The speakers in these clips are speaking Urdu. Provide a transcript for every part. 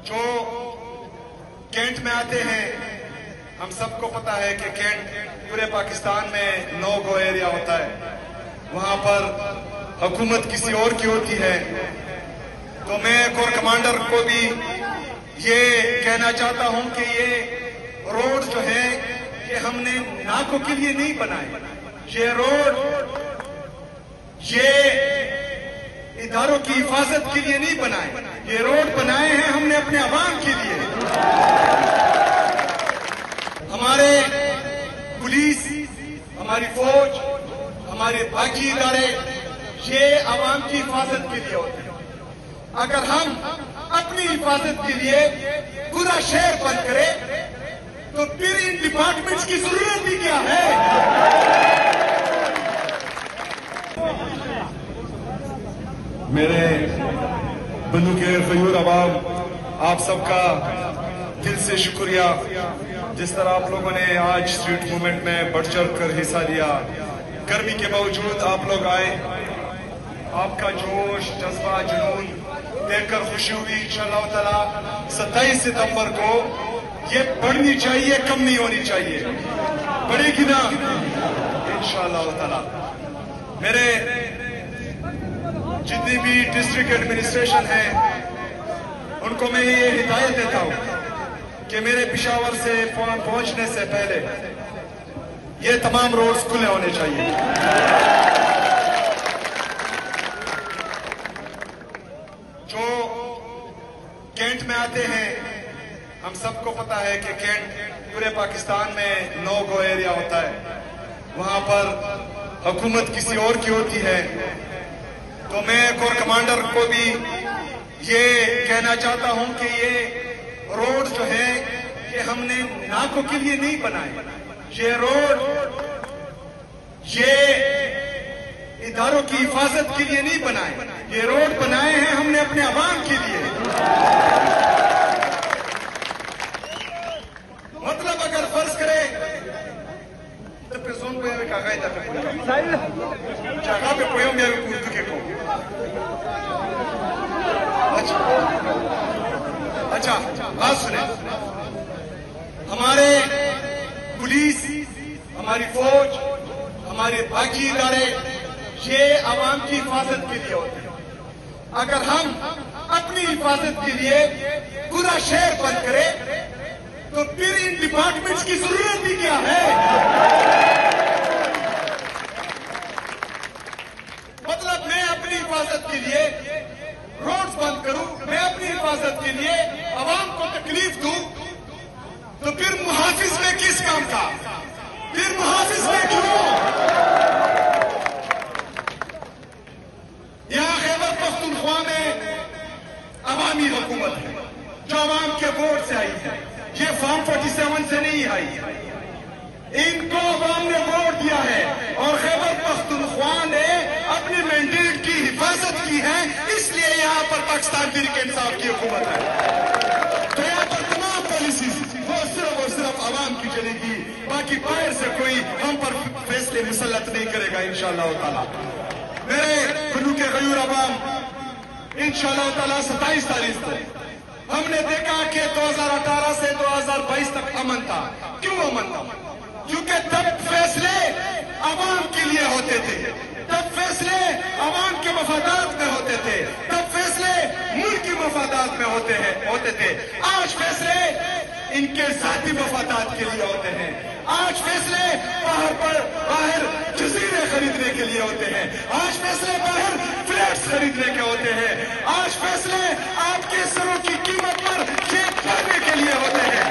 جو کینٹ میں آتے ہیں، ہم سب کو پتا ہے کہ کینٹ پورے پاکستان میں نو گو ایریا ہوتا ہے، وہاں پر حکومت کسی اور کی ہوتی ہے۔ تو میں کور کمانڈر کو بھی یہ کہنا چاہتا ہوں کہ یہ روڈ جو ہے یہ ہم نے ناکوں کے لیے نہیں بنائے، یہ روڈ یہ اداروں کی حفاظت کے لیے نہیں بنائے، یہ روڈ بنائے ہیں ہم نے اپنے عوام کے لیے۔ ہمارے پولیس، ہماری فوج، ہمارے باقی ادارے یہ عوام کی حفاظت کے لیے ہوتے ہیں۔ اگر ہم اپنی حفاظت کے لیے پورا شہر بند کرے تو پھر ان ڈپارٹمنٹس کی ضرورت بھی کیا ہے؟ میرے بنو کے غیور عوام، آپ سب کا دل سے شکریہ، جس طرح آپ لوگوں نے آج اسٹریٹ موومنٹ میں بڑھ چڑھ کر حصہ لیا۔ گرمی کے باوجود آپ لوگ آئے، آپ کا جوش، جذبہ، جنون دیکھ کر خوشی ہوئی۔ انشاءاللہ تعالی 27 ستمبر کو یہ بڑھنی چاہیے، کم نہیں ہونی چاہیے، بڑھے گی نا انشاءاللہ تعالی۔ میرے جتنی بھی ڈسٹرکٹ ایڈمنسٹریشن ہے ان کو میں یہ ہدایت دیتا ہوں کہ میرے پشاور سے پہنچنے سے پہلے یہ تمام روڈز کھلے ہونے چاہیے۔ جو کینٹ میں آتے ہیں، ہم سب کو پتا ہے کہ کینٹ پورے پاکستان میں نو گو ایریا ہوتا ہے، وہاں پر حکومت کسی اور کی ہوتی ہے۔ تو میں کور کمانڈر کو بھی یہ کہنا چاہتا ہوں کہ یہ روڈ جو ہے یہ ہم نے ناکوں کے لیے نہیں بنائے، یہ روڈ یہ اداروں کی حفاظت کے لیے نہیں بنائے، یہ روڈ بنائے ہیں ہم نے اپنے عوام کے لیے۔ مطلب اگر فرض کرے تو پھر زون کو یہ کہا گیا تھا جگہ پہ کوئی میرے اردو کے کو اچھا بات سنیں، ہمارے پولیس، ہماری فوج، ہمارے باقی ادارے یہ عوام کی حفاظت کے لیے ہوتے ہیں۔ اگر ہم اپنی حفاظت کے لیے پورا شہر بند کرے تو پھر ان ڈپارٹمنٹس کی ضرورت بھی کیا ہے؟ مطلب میں اپنی حفاظت کے لیے روڈز بند کروں، میں اپنی حفاظت کے لیے عوام کو تکلیف دوں، تو پھر محافظ میں کس کام کا؟ پھر محافظ میں کیوں؟ یہاں خیبر پختونخوا میں عوامی حکومت ہے جو عوام کے ووٹ سے آئی ہے، یہ فارم 47 سے نہیں آئی، ان کو عوام نے ووٹ دیا ہے اور خیبر پختونخوا نے اپنے مینڈیٹ کی حفاظت کی ہے، اس لیے یہاں پر پاکستان تحریک انصاف کی حکومت ہے۔ تو یہاں پر تمام پالیسیز وہ صرف اور صرف عوام کی چلے گی، باقی باہر سے کوئی ہم پر فیصلے مسلط نہیں کرے گا انشاءاللہ تعالی۔ میرے بنو کے غیور عوام، انشاءاللہ تعالی 27 تاریخ کو ہم نے دیکھا کہ 2018 سے 2022 تک امن تھا۔ کیوں امن تھا؟ کیونکہ تب فیصلے عوام کے لیے ہوتے تھے، تب فیصلے عوام کے مفادات میں ہوتے تھے، تب فیصلے ملک کے مفادات میں ہوتے تھے۔ آج فیصلے ان کے ذاتی مفادات کے لیے ہوتے ہیں، آج فیصلے باہر جزیرے خریدنے کے لیے ہوتے ہیں، آج فیصلے باہر فلیٹس خریدنے کے ہوتے ہیں، آج فیصلے آپ کے سروں کی قیمت پر چیک کرنے کے لیے ہوتے ہیں۔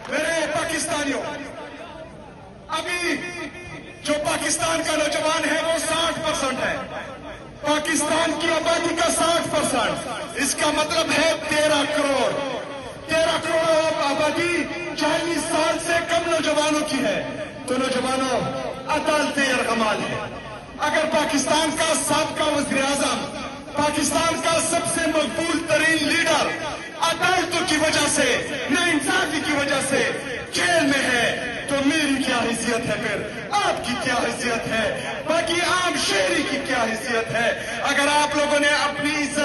میرے پاکستانیوں، ابھی جو پاکستان کا نوجوان ہے وہ 60% ہے، پاکستان کی آبادی کا 60%، اس کا مطلب ہے 13 کروڑ آبادی 40 سال سے کم نوجوانوں کی ہے۔ تو نوجوانوں، عدالت ارغمال ہے۔ اگر پاکستان کا سابقہ وزیر اعظم، پاکستان کا سب سے مقبول ترین لیڈر عدالتوں کی وجہ سے، ناانصافی کی وجہ سے جیل میں ہے، تو میری کیا حیثیت ہے؟ پھر آپ کی کیا حیثیت ہے؟ باقی عام شہری کی کیا حیثیت ہے؟ اگر آپ لوگوں نے اپنی عزت